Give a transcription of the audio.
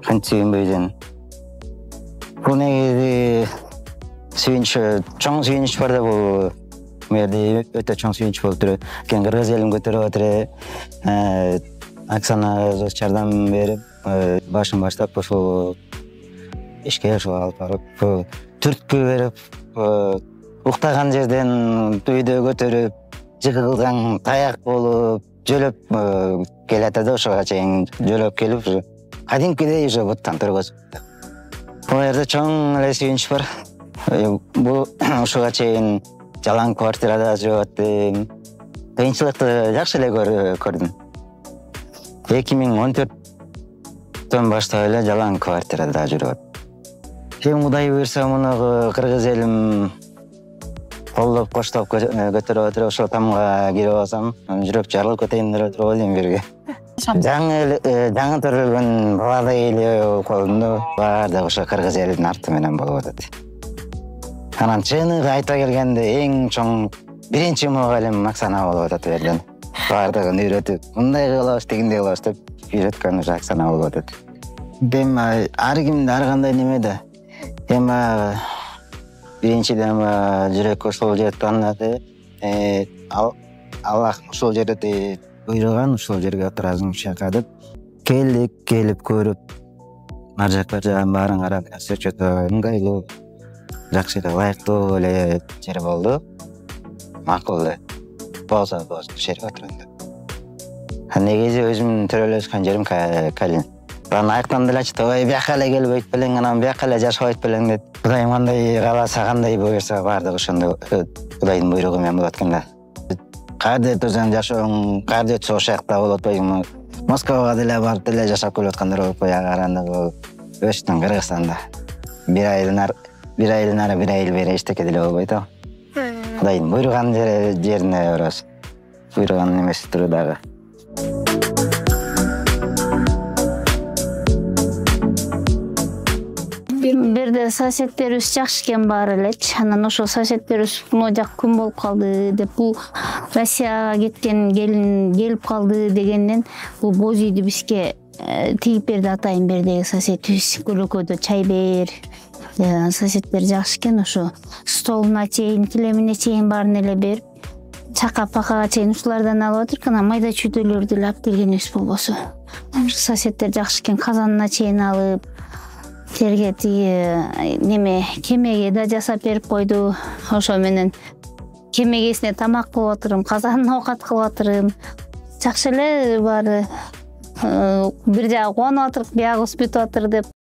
Кантсүйінбейден. Бұл негізі чоң сүйініш бар да бұл мерде өте чоң сүйініш болып тұр. Кен Қырғыз елім көтеріп отыр. Оксана жардам беріп, башын баштап, ошол ишке алып барып, түрткү беріп, уктаган жерден үйдө көтөрүп, жыгылган таяк болуп, жөлөп келатады, ошого чейин жөлөп келип, кадимкидей уже буттан тургузуп. Бул жерде чоң эле сүйүнүч бар. Бул ошого чейин жалаң квартирада жүрүп аттым. Кыйынчылыкты жакшы эле көрдүм. 2014-төн баштап эле жалаң квартирада жүрүп. Ким Кудай буйрса муну Кыргыз элим колдоп, коштоп көтөрүп отуруп, ошол тамга кирип алсам, жүрөк жарылып кетейин деп туруп элем бирге. Жаңы төрөлгөн баладай эле колумду баардыгы ошо Кыргыз элинин арты менен болуп атат. Анан чыныгы айта келгенде эң чоң биринчи мугалим Оксана болуп атат жерден. Баардыгын үйрөтүп, мындай кылабыз, тигиндей кылабыз деп үйрөткөн ушу Оксана болуп атат. Эми ар кимде ар кандай неме да. Эми биринчиден жүрөк ошол жерди таанады. Аллах ошол жерде буйруган, ошол жерге отурасың чакырып, келип көрүп, ар жакка баарын карап, өтө ыңгайлуу, жакшы эле, ылайыктуу эле жер болду. Макул эле. Болсо жерге отурганда. Негизи өзүмдүн төрөлөшкөн жерим Калин. Аны айктан деле айтты, ой, бияка эле келбейт белең, анан бияка эле жашабайт белең деп. Кудайым кандай кааласа, кандай буйрса, баардыгы ошондой Кудайдын буйругу менен болот экен да. Каерде өтөсөң жашооң, каерде өтсө ошол жакта болуп атпайбы? Москвага деле барып деле жашап келип аткандар болуп кой, каранды өстүн Кыргызстанда. Бир айдан ары, бир айыл бери эчтеке деле болбойт о. Кудайдын буйруган жерине барабыз. Буйруган эмеси туру дагы. Бирде соседтерибиз жакшы экен баары элечи. Анан ошол соседтерибиз могу жак күн болуп калды деп, бул Россияга кеткен келин келип калды дегенден, бул боз үйдү бизге тигип берди атайын бердеги соседибиз. Көлөкөдө чай бер. Соседтер жакшы экен, ошо столуна чейин, килемине чейин баарын эле берип, чака-пакага чейин ушулардан алып отурук, анан майда чүйдөлөрдү эле алып келгенибиз болбосо. Соседтер жакшы экен, казанына чейин алып, жерге тиги неме кемеге да жасап берип койду. Ошо менен кемегесине тамак кылып отурум, казанына оокат кылып отурум. Жакшы эле баары. Бир жагы кубанып отурук, биягыбыз бүтүп отур деп.